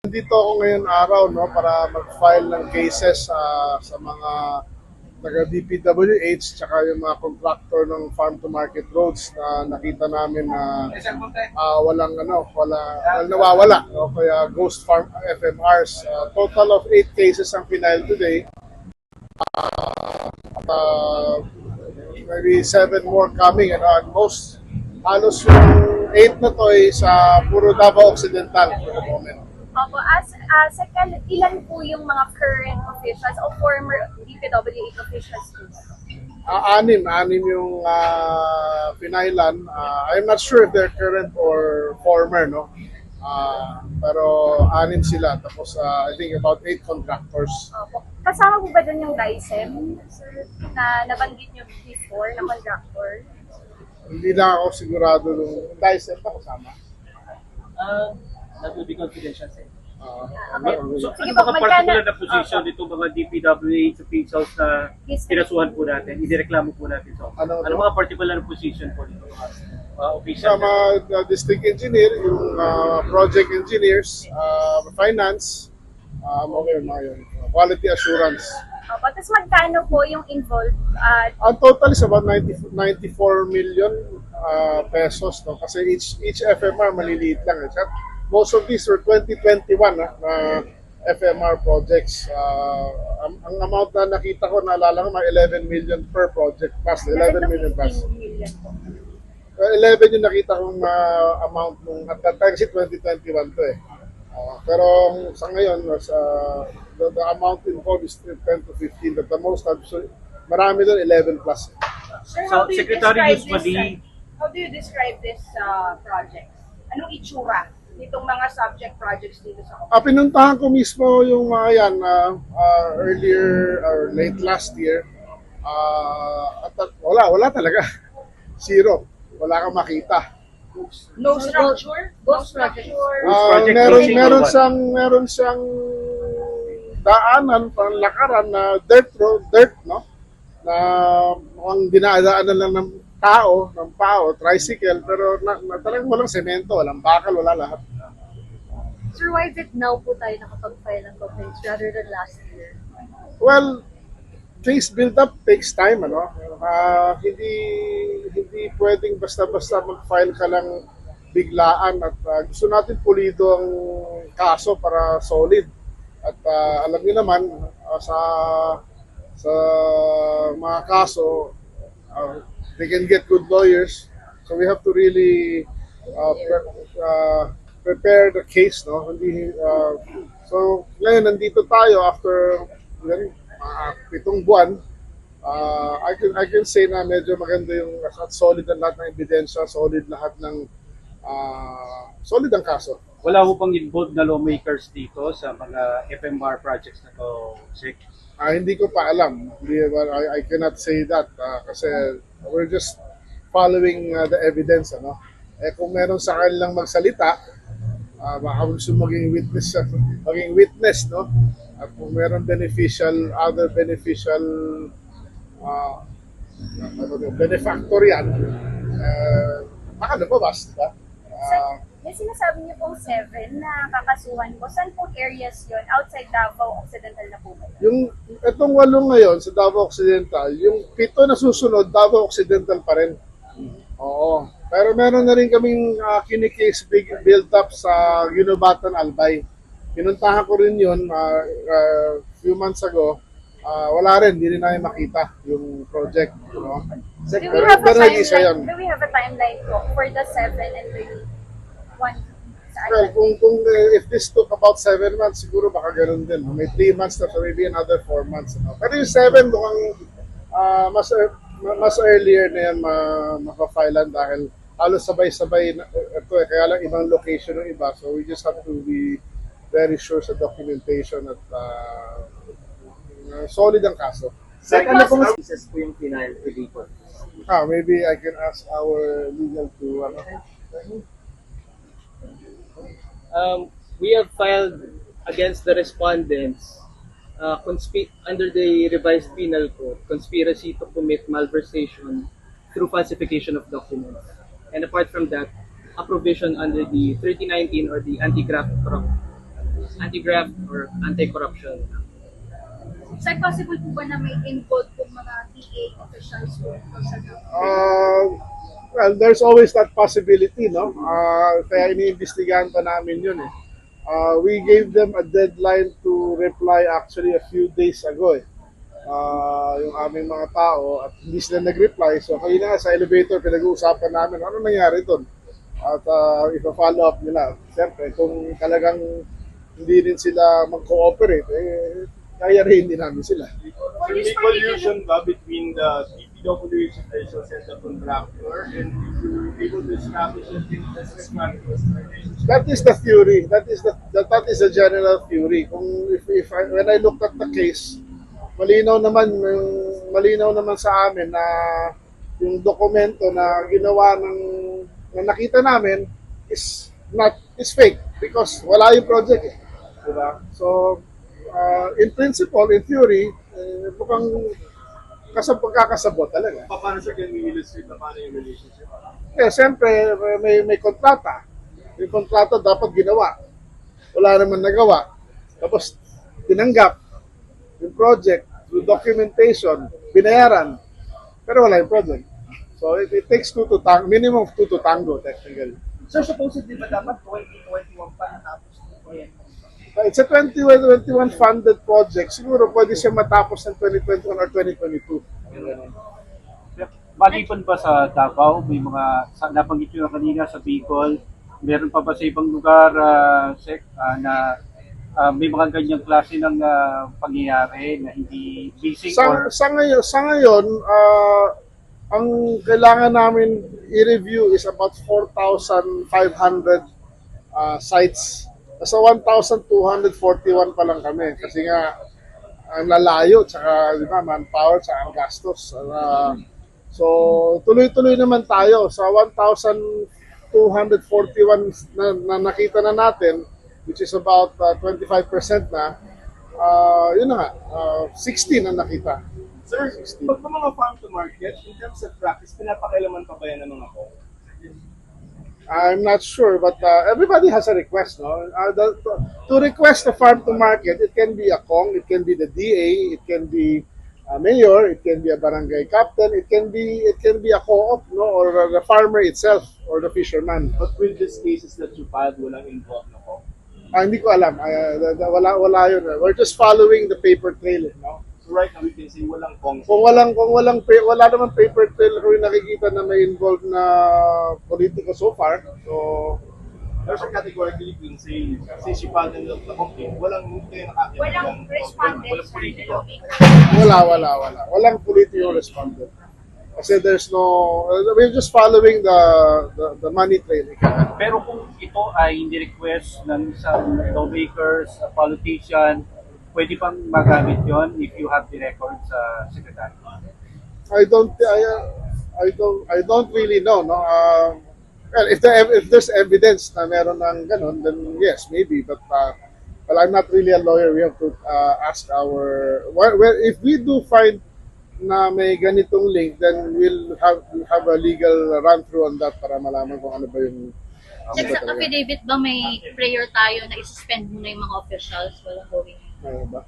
Dito ako ngayon araw no para mag-file ng cases sa mga taga DPWH tsaka yung mga contractor ng farm to market roads na nakita namin na walang nawawala no kaya ghost farm FMRs. Total of 8 cases ang final today. Maybe 7 more coming and most halos yung 8 na to ay sa puro Davao Occidental for the moment. Opo, second, ilan po yung mga current officials o former DPWH officials po? Anim yung pinailan. I'm not sure if they're current or former, no? Pero anim sila. Tapos I think about 8 contractors. Opo. Kasama po ba dun yung DICEM, sir, na nabanggit nyo before na contractor? Hindi lang ako sigurado nung DICEM pa kasama. That will be confidential, sir. Okay. So, Sige ano po, mga particular magkano- na position dito mga DPWH officials na Yes, sir. pinasuhan po natin, idireklamo po natin. So, Ano ano to? mga particular na position po dito mga officials? Sama district engineer, yung project engineers, finance, okay, mga yun. Quality assurance. Opo, tapos magkano po yung involved? Ang total is about 94 million pesos, no? Kasi each FMR maliliit lang. Most of these were 2021 na FMR projects. Ang amount na nakita ko, naalala ko, mga 11 million per project plus, 11 million plus. 15 million po. 11 yung nakita kong amount nung at that time kasi 2021 to eh. Pero sa ngayon, the amount involved is 10 to 15, but the most, marami doon 11 plus. Sir, So, Secretary usually, How do you describe this project? Anong itsura nitong mga subject projects dito sa Pinuntahan ko mismo yung mga yan earlier or late last year. At wala talaga. Zero. Wala kang makita. No structure? No structure? Project closing Meron siyang daanan, panlakaran na dirt, no? Na mukhang dinadaanan lang ng pao, tricycle, pero talagang walang semento, walang bakal, wala lahat. Sir, why is it now po tayo nakapag-file ng complaints rather than last year? Well, case build-up takes time, ano? Hindi pwedeng basta-basta mag-file ka lang biglaan at gusto natin pulido ang kaso para solid. At alam niyo naman, sa mga kaso, they can get good lawyers. So we have to really prepare the case, no? So ngayon nandito tayo after 7 buwan. I can say na medyo maganda yung at solid ang lahat ng ebidensya, solid lahat ng solid ang kaso. wala ho pang involved na lawmakers dito sa mga FMR projects na to, Sec? Hindi ko pa alam. I cannot say that kasi we're just following the evidence, ano. Kung meron sa kanilang magsalita, baka gusto maging witness, no. At kung meron other beneficial benefactor yan, baka lumabas, diba? May sinasabi niyo pong 7 na kakasuhan po. Saan pong areas yon? Outside Davao Occidental na po ba yun? Itong 8 ngayon sa Davao Occidental, yung 7 na susunod, Davao Occidental pa rin. Oo. Pero meron na rin kaming kinikase build-up sa Ginobatan, Albay. Pinuntahan ko rin yun few months ago. Wala rin, hindi rin namin makita yung project. You know? Do we have a Pero nag-isa yun. timeline? Do we have a timeline po for the 7 and the 1? Well, if this took about 7 months, siguro baka ganun din. May 3 months na, so maybe another 4 months. No? Pero yung 7, mukhang mas earlier na yan mapafailan dahil halos sabay-sabay ito eh. Kaya lang ibang location ng iba. So we just have to be very sure sa documentation at solid ang kaso. Second na pong cases po yung final report. Maybe I can ask our legal to We have filed against the respondents under the revised penal code, conspiracy to commit malversation through falsification of documents. And apart from that, a provision under the 3019 or the Anti-Graft anti-graft or anti-corruption. Sir, possible po ba na may involved po mga DA officials po sa Well, there's always that possibility, no? Kaya iniimbestigahan pa namin yun eh. We gave them a deadline to reply actually a few days ago eh. Yung aming mga tao at hindi sila nag-reply. So kayo na sa elevator pinag-uusapan namin ano nangyari doon. At ipa-follow up nila. Siyempre, kung talagang hindi rin sila mag-cooperate, kaya rin hindi namin sila. For May this collusion ba between the DPWH officials and the contractor, and if you're able to establish that that's relationship? That is the theory. That is the general theory. Kung when I looked at the case, malinaw naman sa amin na yung dokumento na ginawa na nakita namin is fake because wala yung project eh. Diba? So in principle, in theory, mukhang pagkakasabot talaga. Paano sir, can we illustrate na paano yung relationship? Eh, siyempre, may kontrata. Yung kontrata dapat ginawa. Wala naman nagawa. Tapos, tinanggap yung project, yung documentation, binayaran. Pero wala yung project. So, it takes minimum of two to tango, technically. Sir, supposedly ba dapat 2021 pa natapos ng proyekto? It's a 2021 funded project. Siguro pwede siya matapos ng 2021 or 2022. Maliban ba sa Davao, may mga, nabanggit nyo na kanina sa Bicol, meron pa ba sa ibang lugar na may mga ganyang klase ng pangyayari na hindi busy or... Sa ngayon, ang kailangan namin i-review is about 4,500 sites. Sa 1,241 pa lang kami kasi nga ang lalayo, tsaka di ba, manpower, tsaka ang gastos. So tuloy-tuloy naman tayo sa 1,241 na nakita na natin, which is about 25% na. Yun na nga, 16 na nakita. Sir, 16. pag mga farm to market, in terms of practice, pinapakailaman pa ba yan ng mga ko? I'm not sure, but everybody has a request, no? To request a farm to market, it can be a Kong, it can be the DA, it can be a mayor, it can be a barangay captain, it can be a co-op, no, or the farmer itself, or the fisherman. But with these cases that you filed, walang involved na ko? Hindi ko alam. Wala yun. We're just following the paper trail, no? So right now, we can say walang kong. Wala naman paper trail kung nakikita na may involved na politiko so far. So, Pero sa categorically, we can say, since you filed in the complaint, walang kayo nakakita. Walang respondents Walang politiko. wala. Walang political respondent. Kasi there's no, we're just following the money trail. Pero kung ito ay hindi request ng isang lawmakers, a politician, pwede pang magamit yon if you have the record sa secretary? I don't really know, no. Well, if there's evidence na meron ng ganun, then yes, maybe. But well, I'm not really a lawyer. We have to ask if we do find na may ganitong link, then we'll have a legal run through on that para malaman kung ano ba yung Sir, sa affidavit ba may prayer tayo na isuspend muna yung mga officials walang going? ano ba?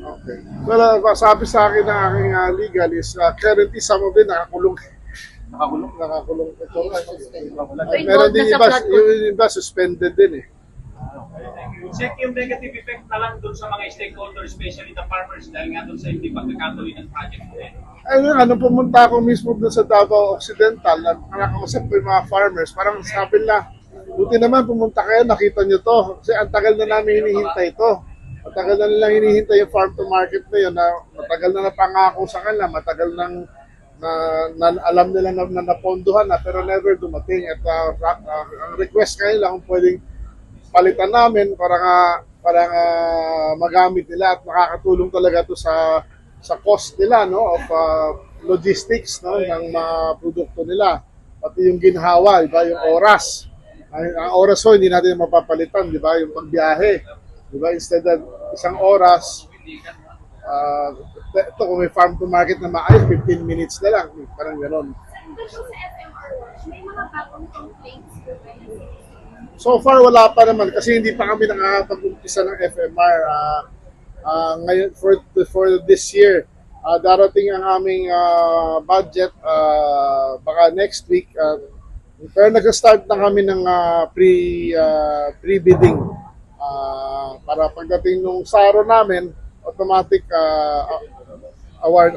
Okay. Well, sabi sa akin ng aking legal is currently some of them nakakulong. Nakakulong. Ito. Meron din yung iba suspended din eh. Check yung negative effect na lang doon sa mga stakeholders, especially the farmers, dahil nga doon sa hindi pagkakatuloy ng project din. Ayun, pumunta ako mismo doon sa Davao Occidental, nakakausap ko yung mga farmers, parang sabi nila, buti naman pumunta kayo, nakita nyo to, kasi ang tagal na namin hinihintay ito. Matagal na nilang hinihintay yung farm to market na yun, na matagal na napangako sa kanila, matagal nang na alam nila na napondohan na, pero never dumating. At ang request kanila kung pwedeng palitan namin para magamit nila at makakatulong talaga to sa cost nila, no, of logistics, no, ng mga produkto nila, pati yung ginhawa, di ba, yung oras. Ang oras ho hindi natin mapapalitan, di ba, yung pagbiyahe, di ba, instead of isang oras, ito kung may farm to market na maayos, 15 minutes na lang, parang gano'n. Sa FMR Watch, may mga mga bagong complaints po ba ng citizens? So far wala pa naman kasi hindi pa kami nakakapag-umpisa ng FMR ngayon for this year. Darating ang aming budget baka next week. Pero nag-start na kami ng pre-bidding para pagdating nung saro namin, automatic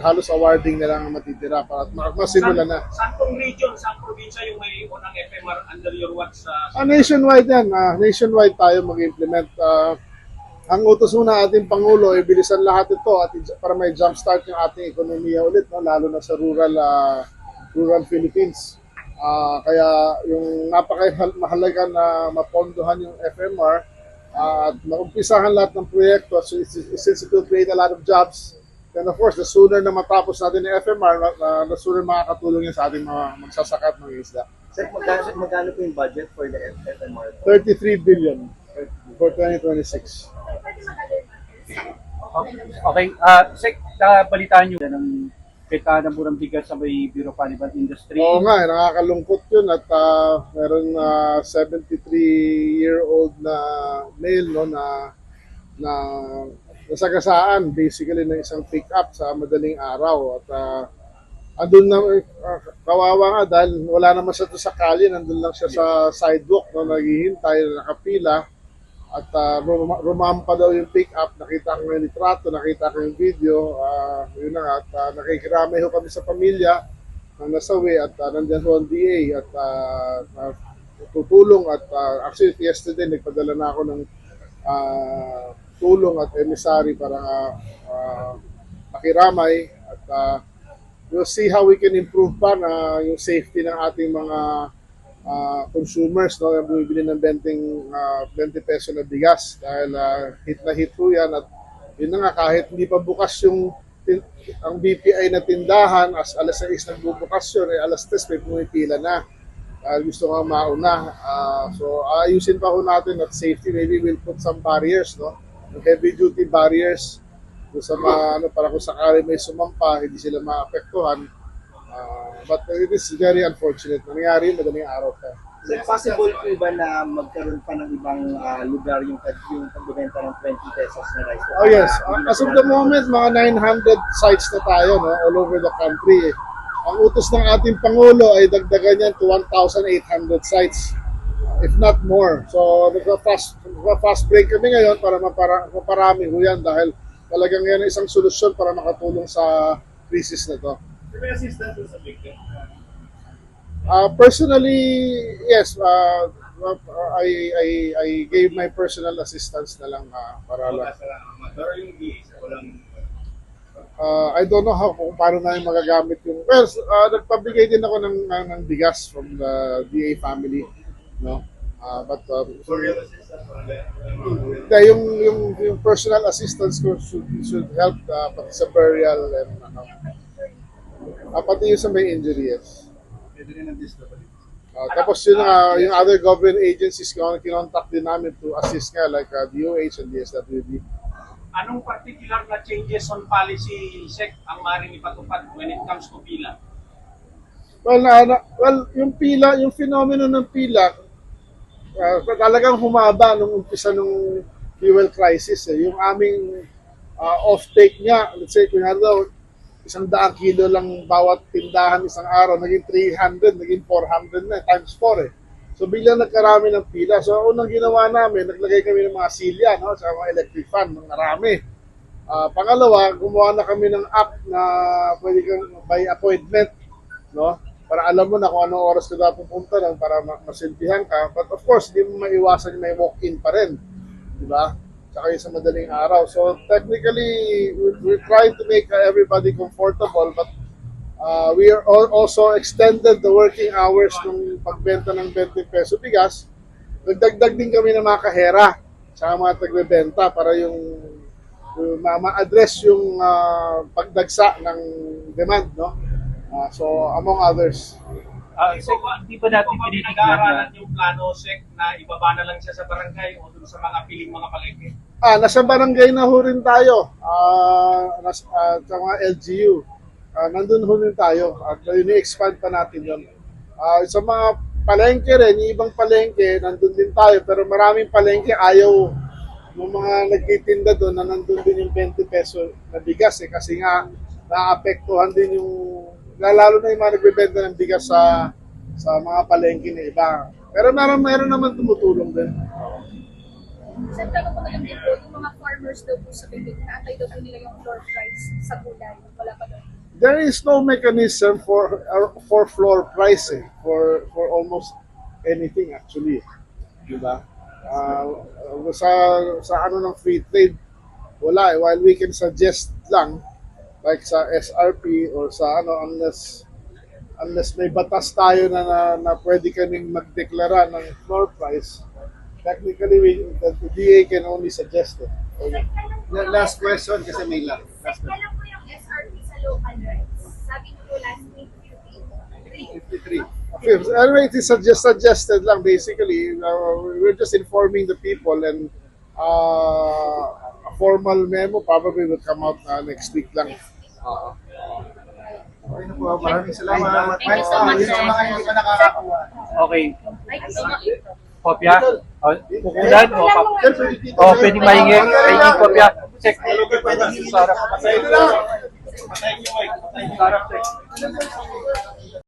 halos awarding na lang ang matitira para masimula na. Saan pong region, saan probinsya yung may unang FMR under your watch? Nationwide yan. Nationwide tayo mag-implement. Ang utos muna ating Pangulo ay bilisan lahat ito at para may jumpstart yung ating ekonomiya ulit, no? Lalo na sa rural Philippines. Kaya yung napaka-mahalaga na mapondohan yung FMR at maumpisahan lahat ng proyekto since it will create a lot of jobs. Then of course, the sooner na matapos natin yung FMR, the sooner makakatulong yun sa ating mga magsasakat ng isda. Sir, magkano po yung budget for the FMR? 33 billion for 2026. Okay, Sek, balitaan nyo ng kita ng murang bigas sa may Bureau of Animal Industry. Oo nga, nakakalungkot yun at meron 73-year-old na male no, na nasagasaan basically ng isang pick-up sa madaling araw at andun na kawawa nga dahil wala naman siya sa kalye, nandun lang siya sa sidewalk no, naghihintay, nakapila at rumampa daw yung pick-up, nakita ko yung litrato, nakita ko yung video, yun na nga, at nakikiramay ho kami sa pamilya ng nasawi at nandiyan ho ang DA at tutulong at actually yesterday nagpadala na ako ng tulong at emissary para makiramay at we'll see how we can improve pa na yung safety ng ating mga consumers no, yung bumibili ng 20 peso na bigas dahil hit na hit po yan at yun na nga kahit hindi pa bukas ang BPI na tindahan alas 6 nagbubukas yun alas 3 may pumipila na gusto nga mauna so ayusin pa ho natin at safety maybe we'll put some barriers no, heavy duty barriers sa mga para kung sakali may sumampa hindi sila maapektuhan. But it is very unfortunate. Nangyari madaling araw pa. Sir, possible po ba na magkaroon pa ng ibang lugar yung pagbebenta ng 20 pesos na rice? Oh yes. As of the moment, mga 900 sites na tayo no, all over the country. Ang utos ng ating Pangulo ay dagdagan yan to 1,800 sites, if not more. So, fast break kami ngayon para maparami ho yan dahil talagang yan isang solusyon para makatulong sa crisis na to. May assistance sa victim? Personally, yes. I gave my personal assistance na lang para lang. Pero yung DA, walang... I don't know kung paano na yung magagamit yung... Well, nagpabigay din ako ng bigas from the DA family. No? But Real assistance? yung personal assistance ko should help pati sa burial and pati yung sa may injury, yes. Pwede rin ang disability. Tapos yung other government agencies kinontak din namin to assist nga like DOH and DSWD. Anong particular na changes on policy, Sec, ang maaaring ipatupad when it comes to pila? Well, yung pila, yung phenomenon ng pila, talagang humaba nung umpisa nung fuel crisis. Yung aming off-take niya, let's say, kung daw, 100 kilo lang bawat tindahan isang araw, naging 300, naging 400 na, times 4 So biglang nagkarami ng pila. So unang ginawa namin, naglagay kami ng mga silya, no, sa mga electric fan, ng marami. Pangalawa, gumawa na kami ng app na pwede kang by appointment, no, para alam mo na kung anong oras ka dapat pupunta lang para masilbihan ka. But of course, hindi mo maiwasan may walk-in pa rin, di ba? Tsaka yung sa madaling araw. So technically, we're trying to make everybody comfortable, but we are also extended the working hours ng pagbenta ng 20 peso bigas. Nagdagdag din kami ng mga kahera sa mga tagbebenta para yung ma-address yung pagdagsa ng demand, no? So among others. Sec, di ba natin tinitignan na Pinag-aaralan yung plano, Sec, na ibaba na lang siya sa barangay o dun sa mga piling mga palengke? Nasa barangay na ho rin tayo. Sa mga LGU. Nandun ho rin tayo. At ini-expand pa natin yun. Sa mga palengke rin, yung ibang palengke, nandun din tayo, pero maraming palengke ayaw ng mga nagtitinda doon na nandun din yung 20 peso na bigas kasi nga naapektuhan din yung, lalo na yung mga nagbebenta ng bigas sa mga palengke na iba. Pero meron naman tumutulong din. Sir, tanong ko na lang din po, yung mga farmers daw po sa bibig, naantay daw po nila yung floor price sa gulay. Wala pa doon. There is no mechanism for floor pricing for almost anything actually. Diba? Sa ano ng free trade, wala eh. While we can suggest lang, like sa SRP or sa ano, unless may batas tayo na pwede kaming magdeklara ng floor price, technically the DA can only suggest it. Last question kasi may last. Kailan po yung SRP sa local rights? Sabi niyo po last week, 53. Anyway, it is suggested lang basically. We're just informing the people and a formal memo probably will come out next week lang. Okay na po, maraming salamat. Thank you so much, Yun sa mga hindi pa nakakakuha. Okay. Kopya? Pukulan? O pwedeng mahingi? Pwedeng kopya? Check. Sarap. Patayin nyo, Mike. Patayin nyo.